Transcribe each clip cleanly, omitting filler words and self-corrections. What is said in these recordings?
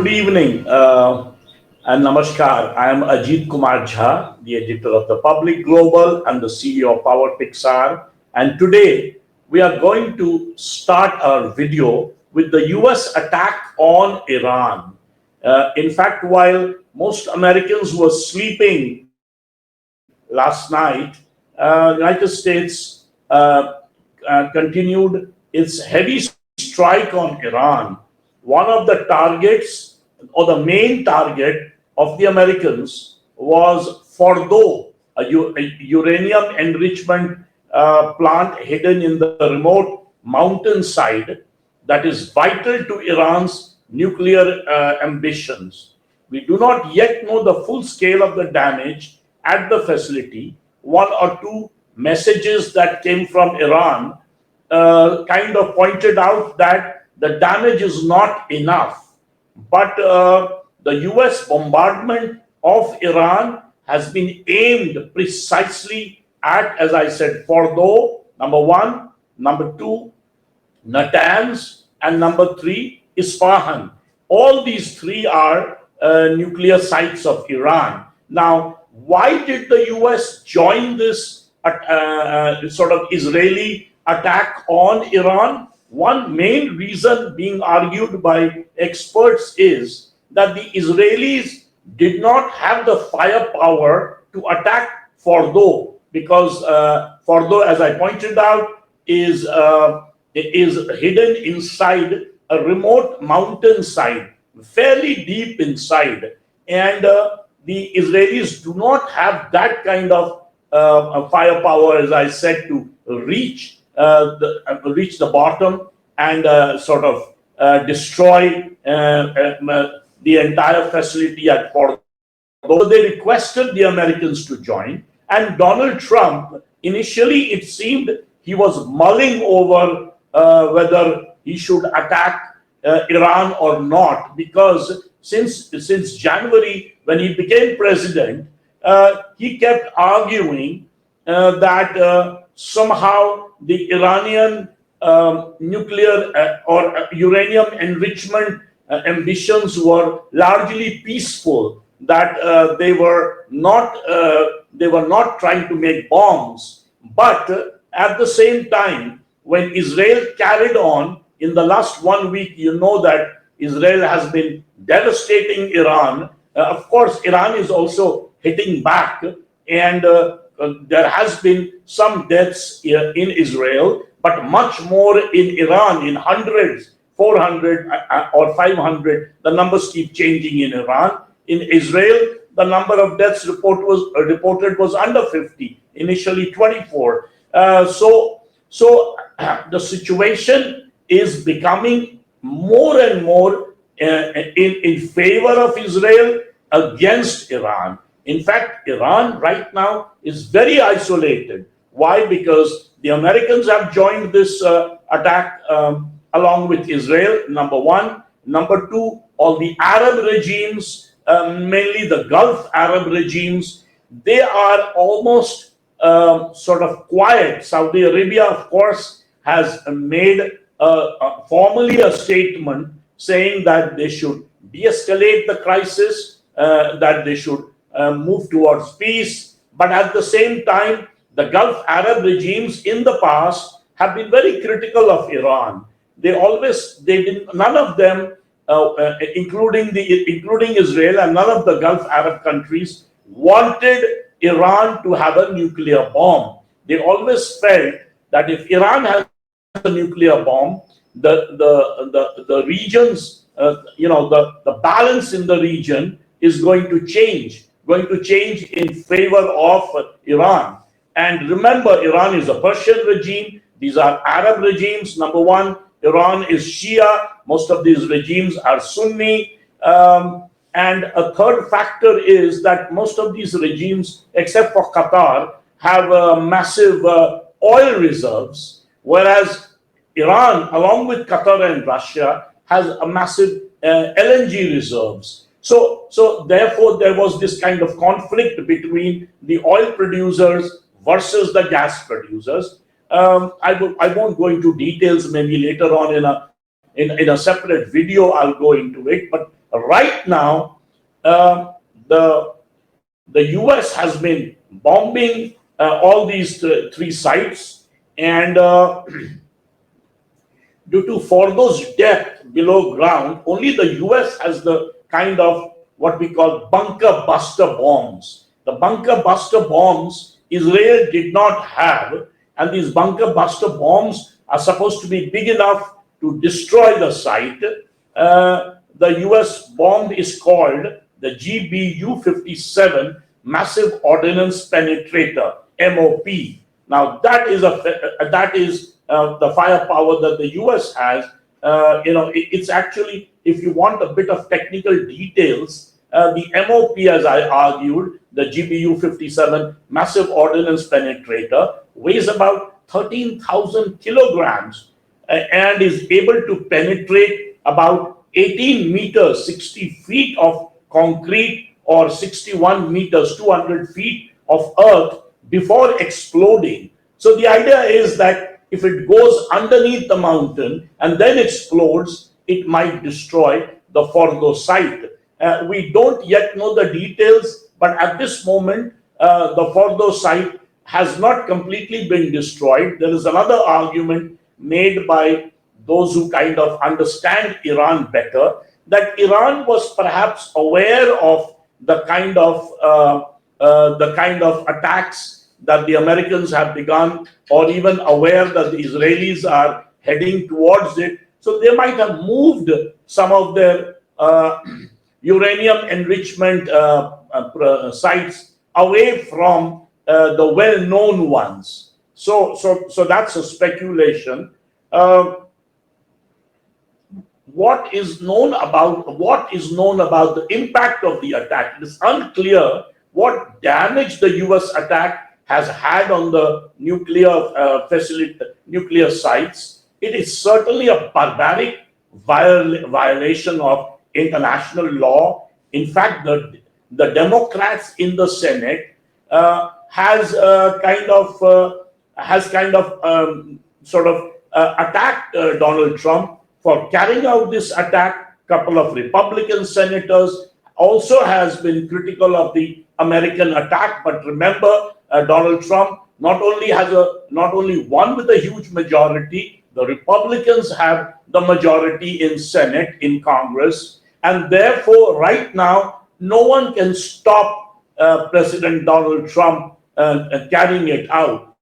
Good evening and namaskar. I am Ajit Kumar Jha, the editor of the Public Global and the CEO of Power Pixar. And today we are going to start our video with the US attack on Iran. In fact, while most Americans were sleeping last night, United States continued its heavy strike on Iran. One of the targets or the main target of the Americans was Fordo, a uranium enrichment plant hidden in the remote mountainside that is vital to Iran's nuclear ambitions. We do not yet know the full scale of the damage at the facility. One or two messages that came from Iran kind of pointed out that the damage is not enough. But the US bombardment of Iran has been aimed precisely at, as I said, Fordo, number one, number two, Natanz, and number three, Isfahan. All these three are nuclear sites of Iran. Now, why did the US join this sort of Israeli attack on Iran? One main reason being argued by experts is that the Israelis did not have the firepower to attack Fordo because Fordo, as I pointed out, is hidden inside a remote mountainside, fairly deep inside, and the Israelis do not have that kind of firepower, as I said, to reach the bottom and sort of destroy the entire facility at Fordo. So they requested the Americans to join, and Donald Trump, initially it seemed he was mulling over whether he should attack Iran or not, because since January, when he became president, he kept arguing that somehow the Iranian nuclear or uranium enrichment ambitions were largely peaceful, that they were not trying to make bombs. But at the same time, when Israel carried on in the last 1 week, you know that Israel has been devastating Iran. Of course, Iran is also hitting back, and there has been some deaths in Israel, but much more in Iran, in hundreds, 400 or 500. The numbers keep changing in Iran. In Israel, the number of deaths reported was under 50, initially 24. So the situation is becoming more and more in favor of Israel against Iran. In fact, Iran right now is very isolated. Why? Because the Americans have joined this attack along with Israel, number one. Number two, all the Arab regimes, mainly the Gulf Arab regimes, they are almost sort of quiet. Saudi Arabia, of course, has made formally a statement saying that they should de-escalate the crisis, that they should move towards peace. But at the same time, the Gulf Arab regimes in the past have been very critical of Iran. None of them, including Israel and none of the Gulf Arab countries, wanted Iran to have a nuclear bomb. They always felt that if Iran has a nuclear bomb, the regions, the balance in the region is going to change in favor of Iran. And remember, Iran is a Persian regime. These are Arab regimes. Number one, Iran is Shia. Most of these regimes are Sunni. And a third factor is that most of these regimes, except for Qatar, have massive oil reserves, whereas Iran, along with Qatar and Russia, has a massive LNG reserves. So therefore, there was this kind of conflict between the oil producers versus the gas producers. I won't go into details. Maybe later on in a separate video I'll go into it. But Right now, uh, the the US has been bombing all these three sites, and due to Fordo's depth below ground, only the US has the kind of what we call bunker buster bombs. The bunker buster bombs Israel did not have, and these bunker buster bombs are supposed to be big enough to destroy the site. The US bomb is called the GBU 57 Massive Ordnance Penetrator, MOP. Now that is the firepower that the US has. It's actually, if you want a bit of technical details, the MOP, as I argued, the GBU 57 Massive Ordnance Penetrator, weighs about 13,000 kilograms and is able to penetrate about 18 meters, 60 feet of concrete, or 61 meters, 200 feet of earth before exploding. So the idea is that if it goes underneath the mountain and then explodes, it might destroy the Fordo site. We don't yet know the details, but at this moment, the Fordo site has not completely been destroyed. There is another argument made by those who kind of understand Iran better, that Iran was perhaps aware of the kind of attacks that the Americans have begun, or even aware that the Israelis are heading towards it. So they might have moved some of their uranium enrichment sites away from the well-known ones. So that's a speculation. What is known about the impact of the attack? It is unclear what damage the U.S. attack has had on the nuclear sites. It is certainly a barbaric violation of international law. In fact, the Democrats in the Senate has attacked Donald Trump for carrying out this attack. Couple of Republican senators also has been critical of the American attack. But remember, Donald Trump not only won with a huge majority, the Republicans have the majority in Senate, in Congress, and therefore right now no one can stop President Donald Trump carrying it out.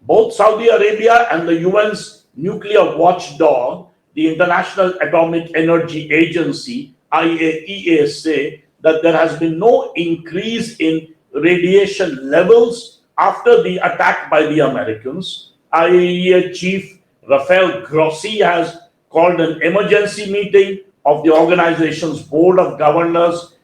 Both Saudi Arabia and the UN's nuclear watchdog, the International Atomic Energy Agency, IAEA, say that there has been no increase in radiation levels after the attack by the Americans. IAEA Chief Rafael Grossi has called an emergency meeting of the organization's Board of Governors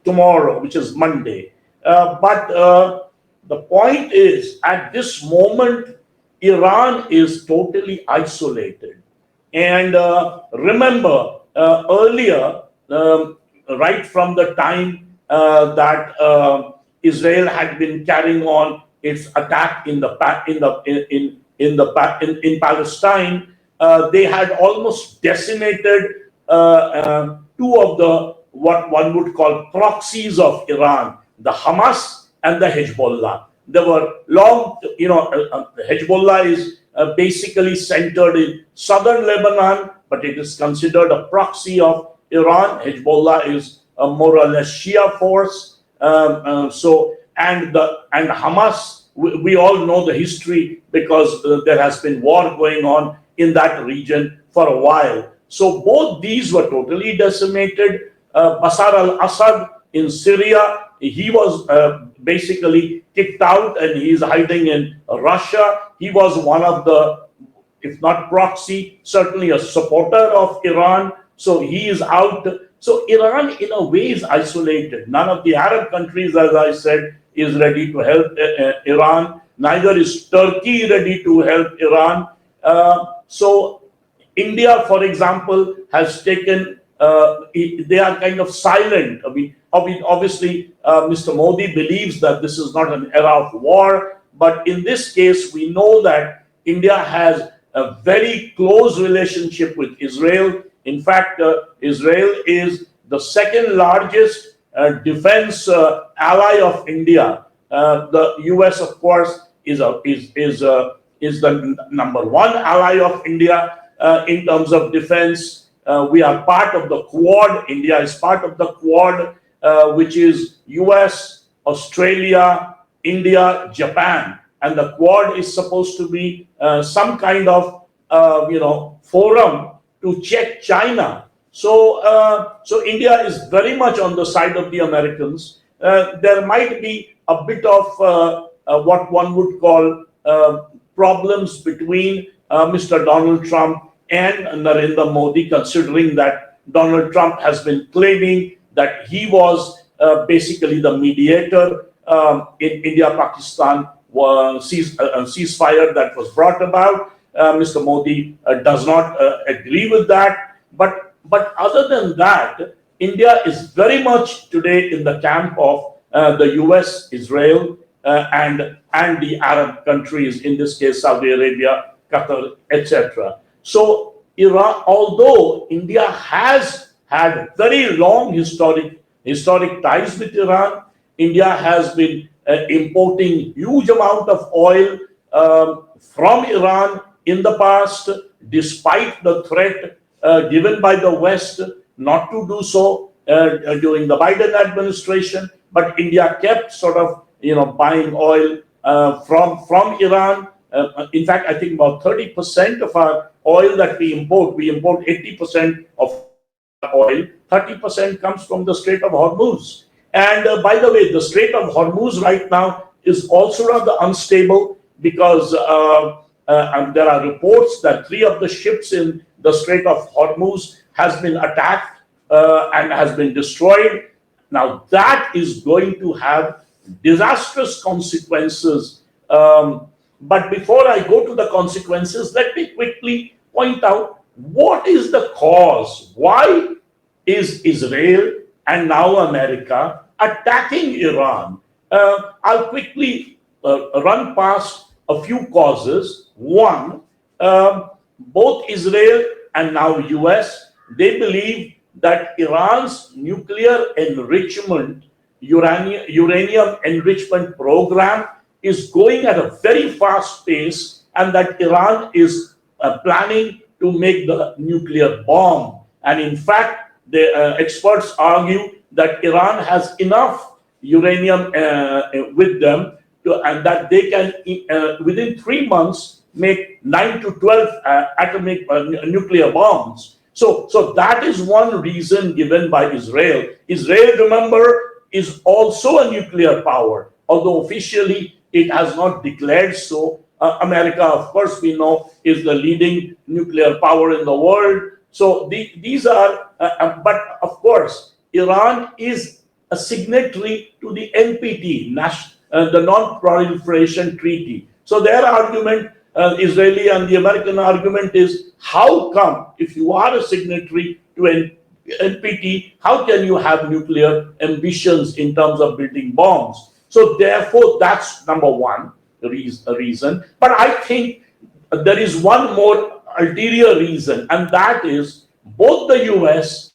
tomorrow, which is Monday. But the point is, at this moment, Iran is totally isolated. And remember, earlier, right from the time that Israel had been carrying on its attack in Palestine, they had almost decimated two of the what one would call proxies of Iran, the Hamas and the Hezbollah. There were Hezbollah is basically centered in southern Lebanon, but it is considered a proxy of Iran. Hezbollah is a more or less Shia force. And Hamas, we all know the history, because there has been war going on in that region for a while. So both these were totally decimated. Bashar al-Assad in Syria, he was basically kicked out and he is hiding in Russia. He was one of the, if not proxy, certainly a supporter of Iran. So he is out. So Iran, in a way, is isolated. None of the Arab countries, as I said, is ready to help Iran. Neither is Turkey ready to help Iran. So India, for example, has taken, they are kind of silent. I mean, obviously, Mr. Modi believes that this is not an era of war. But in this case, we know that India has a very close relationship with Israel. In fact, Israel is the second largest defense ally of India. The US, of course, is the number one ally of India in terms of defense. We are part of the Quad. India is part of the Quad, which is US, Australia, India, Japan, and the Quad is supposed to be some kind of forum to check China. So India is very much on the side of the Americans. There might be a bit of what one would call problems between Mr. Donald Trump and Narendra Modi, considering that Donald Trump has been claiming that he was basically the mediator in India-Pakistan ceasefire that was brought about. Mr. Modi does not agree with that. But other than that, India is very much today in the camp of the US, Israel, and the Arab countries, in this case, Saudi Arabia, Qatar, etc. So Iran, although India has had very long historic ties with Iran, India has been importing huge amount of oil from Iran in the past, despite the threat given by the West not to do so during the Biden administration. But India kept sort of buying oil from Iran. In fact, I think about 30% of our oil that we import 80% of oil, 30% comes from the Strait of Hormuz. And by the way, the Strait of Hormuz right now is also rather unstable because there are reports that 3 of the ships in the Strait of Hormuz has been attacked and has been destroyed. Now that is going to have disastrous consequences. But before I go to the consequences, let me quickly point out what is the cause. Why is Israel and now America attacking Iran? I'll quickly run past a few causes. One, both Israel and now US, they believe that Iran's nuclear enrichment, uranium enrichment program is going at a very fast pace, and that Iran is planning to make the nuclear bomb. And in fact, the experts argue that Iran has enough uranium with them, and that they can, within 3 months, make 9 to 12 atomic nuclear bombs. So that is one reason given by Israel. Israel, remember, is also a nuclear power, although officially it has not declared so. America, of course, we know, is the leading nuclear power in the world. So these are, but of course, Iran is a signatory to the NPT, the Non-Proliferation Treaty. So their argument, Israeli and the American argument, is how come, if you are a signatory to NPT, how can you have nuclear ambitions in terms of building bombs? So therefore, that's number one reason. But I think there is one more ulterior reason, and that is both the US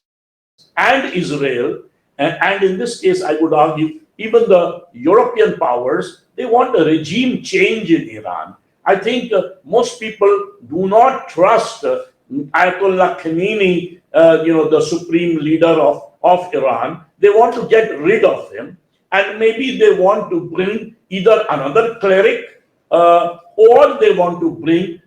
and Israel, and in this case, I would argue, even the European powers, they want a regime change in Iran. I think most people do not trust Ayatollah Khamenei, the supreme leader of Iran. They want to get rid of him, and maybe they want to bring either another cleric or they want to bring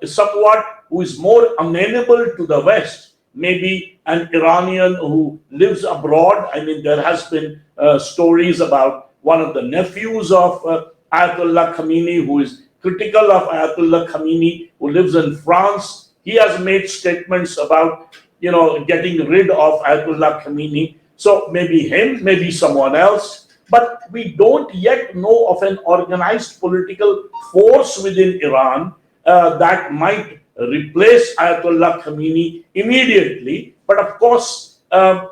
someone who is more amenable to the West, maybe an Iranian who lives abroad. I mean, there has been stories about one of the nephews of Ayatollah Khamenei who is critical of Ayatollah Khamenei, who lives in France. He has made statements about, getting rid of Ayatollah Khamenei. So maybe him, maybe someone else. But we don't yet know of an organized political force within Iran that might replace Ayatollah Khamenei immediately. But of course, a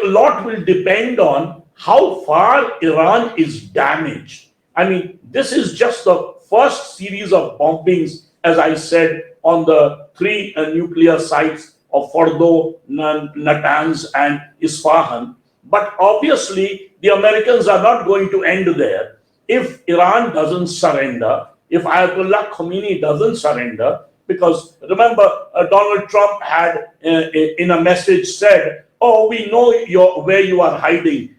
lot will depend on how far Iran is damaged. I mean, this is just the first series of bombings, as I said, on the 3 nuclear sites of Fordo, Natanz, and Isfahan. But obviously, the Americans are not going to end there. If Iran doesn't surrender, if Ayatollah Khomeini doesn't surrender, because remember, Donald Trump had in a message said, "Oh, we know where you are hiding.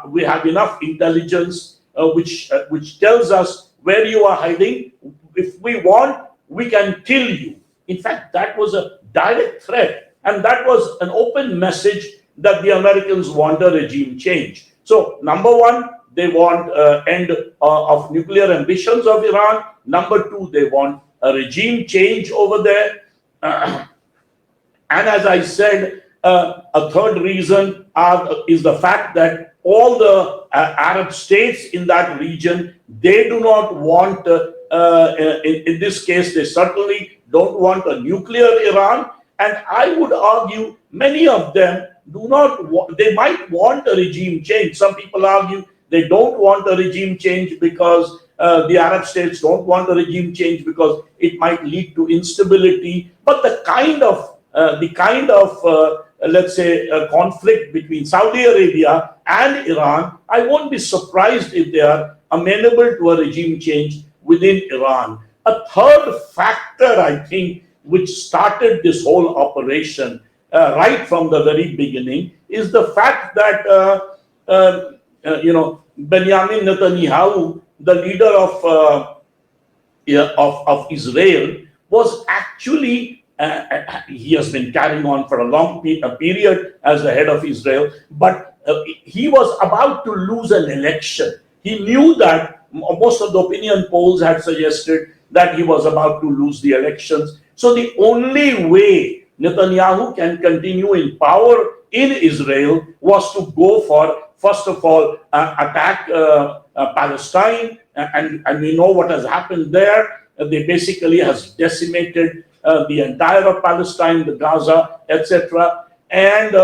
We have enough intelligence which tells us where you are hiding. If we want, we can kill you." In fact, that was a direct threat, and that was an open message that the Americans want a regime change. So, number one, they want end of nuclear ambitions of Iran. Number two, they want a regime change over there. And as I said, a third reason is the fact that all the Arab states in that region, they do not want, in this case, they certainly don't want a nuclear Iran. And I would argue many of them do not want, they might want a regime change. Some people argue they don't want a regime change because the Arab states don't want a regime change because it might lead to instability. But the kind of let's say, conflict between Saudi Arabia and Iran, I won't be surprised if they are amenable to a regime change within Iran. A third factor, I think, which started this whole operation right from the very beginning is the fact that, Benjamin Netanyahu, the leader of Israel, was actually he has been carrying on for a long period as the head of Israel, but he was about to lose an election. He knew that most of the opinion polls had suggested that he was about to lose the elections. So the only way Netanyahu can continue in power in Israel was to go for, first of all, attack Palestine, and we know what has happened there. They basically has decimated the entire of Palestine, the Gaza, etc. And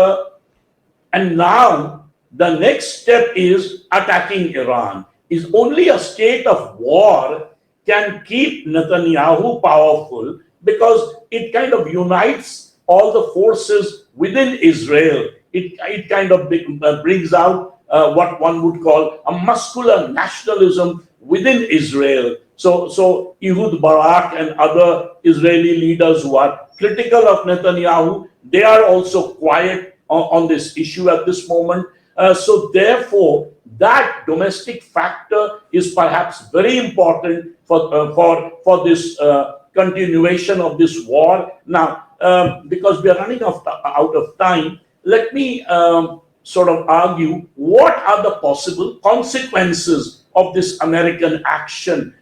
now the next step is attacking Iran. Is only a state of war can keep Netanyahu powerful, because it kind of unites all the forces within Israel. It kind of brings out what one would call a muscular nationalism within Israel. So Ehud Barak and other Israeli leaders who are critical of Netanyahu, they are also quiet on this issue at this moment. So therefore, that domestic factor is perhaps very important for this continuation of this war. Now, because we are running out of time, let me sort of argue what are the possible consequences of this American action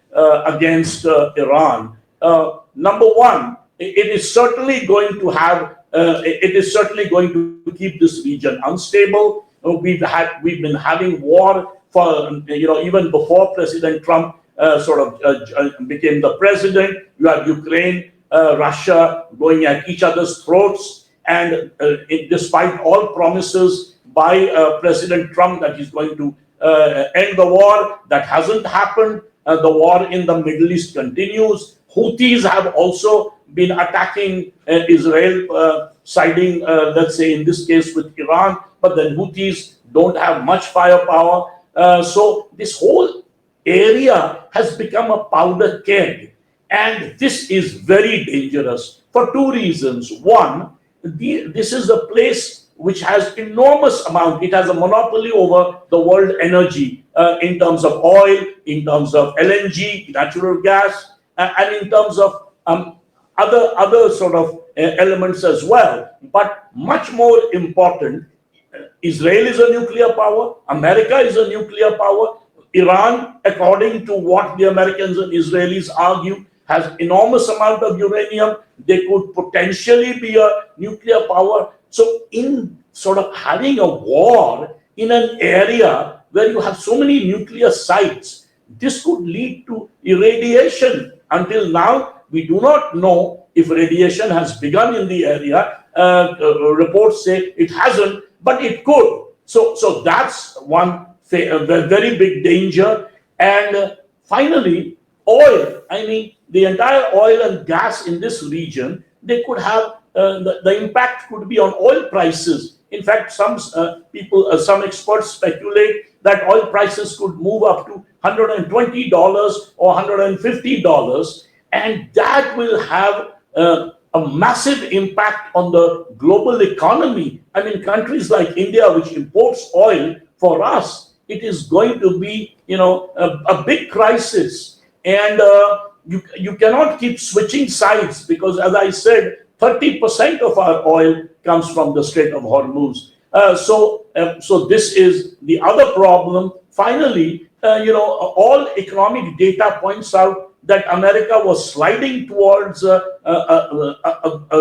against Iran. Number one, it is certainly going to have, it is certainly going to keep this region unstable. We've been having war for, even before President Trump became the president. You have Ukraine, Russia going at each other's throats, and despite all promises by President Trump that he's going to end the war, that hasn't happened. The war in the Middle East continues. Houthis have also been attacking Israel, siding, let's say in this case, with Iran, but the Houthis don't have much firepower. So this whole area has become a powder keg. And this is very dangerous for two reasons. One, this is a place which has enormous amount, it has a monopoly over the world energy in terms of oil, in terms of LNG, natural gas, and in terms of other sort of elements as well. But much more important, Israel is a nuclear power, America is a nuclear power, Iran, according to what the Americans and Israelis argue, has enormous amount of uranium. They could potentially be a nuclear power. So in sort of having a war in an area where you have so many nuclear sites, this could lead to irradiation. Until now, we do not know if radiation has begun in the area. Reports say it hasn't, but it could. So that's one very big danger. And finally, oil. I mean, the entire oil and gas in this region they could have the impact could be on oil prices. In fact, some some experts speculate that oil prices could move up to $120 or $150, and that will have a massive impact on the global economy. I mean, countries like India, which imports oil, for us, it is going to be, a big crisis. And you cannot keep switching sides because, as I said, 30% of our oil comes from the Strait of Hormuz. So this is the other problem. Finally, all economic data points out that America was sliding towards a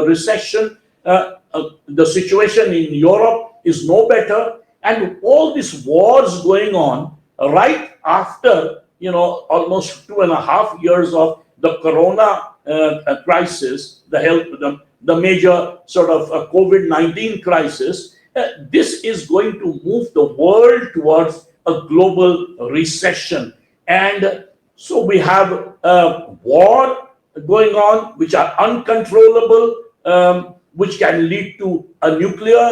recession. The situation in Europe is no better, and all these wars going on right after almost 2.5 years of the Corona crisis, the major sort of COVID-19 crisis. This is going to move the world towards a global recession, and so we have war going on, which are uncontrollable, which can lead to a nuclear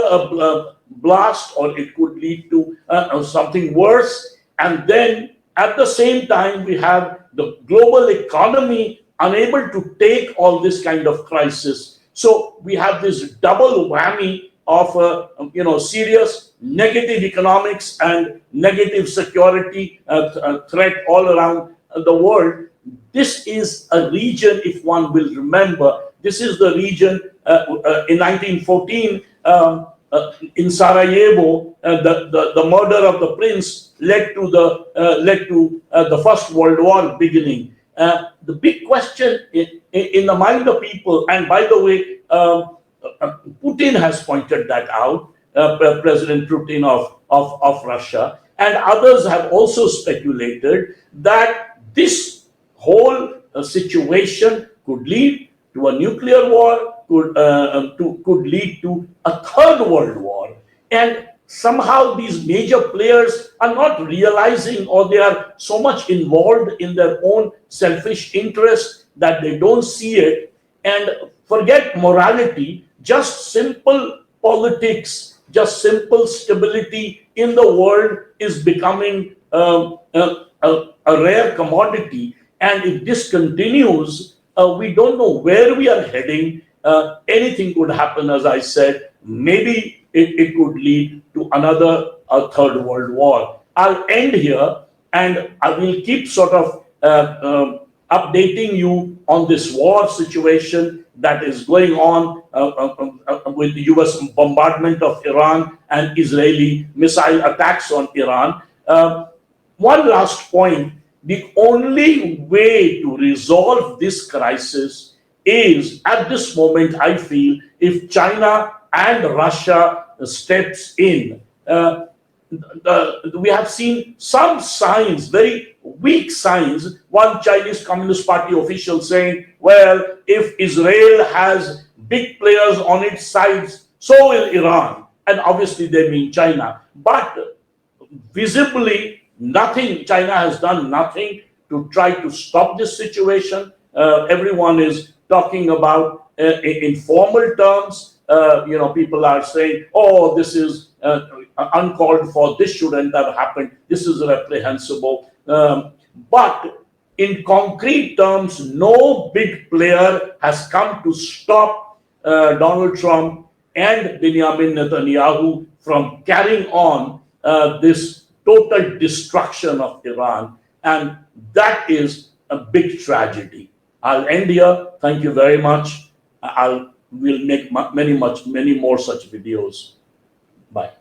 blast, or it could lead to something worse. And then at the same time, we have the global economy unable to take all this kind of crisis. So we have this double whammy of serious negative economics and negative security threat all around the world. This is a region, if one will remember, this is the region in 1914 in Sarajevo, the murder of the prince led to the First World War beginning. The big question in the mind of people, and by the way, Putin has pointed that out, President Putin of Russia, and others have also speculated that this whole situation could lead to a nuclear war, could lead to a third world war. And somehow these major players are not realizing, or they are so much involved in their own selfish interests that they don't see it. And forget morality, just simple politics, just simple stability in the world is becoming a rare commodity. And if this continues, we don't know where we are heading. Anything could happen, as I said. Maybe it could lead to another third world war. I'll end here, and I will keep sort of updating you on this war situation that is going on with the US bombardment of Iran and Israeli missile attacks on Iran. One last point. The only way to resolve this crisis is, at this moment, I feel, if China and Russia steps in. We have seen some signs, very weak signs. One Chinese Communist Party official saying, well, if Israel has big players on its sides, so will Iran. And obviously they mean China. But visibly, nothing, China has done nothing to try to stop this situation. Everyone is talking about in formal terms. People are saying, oh, this is uncalled for, this shouldn't have happened, this is reprehensible. But in concrete terms, no big player has come to stop Donald Trump and Benjamin Netanyahu from carrying on this total destruction of Iran. And that is a big tragedy. I'll end here. Thank you very much. We'll make many more such videos. Bye.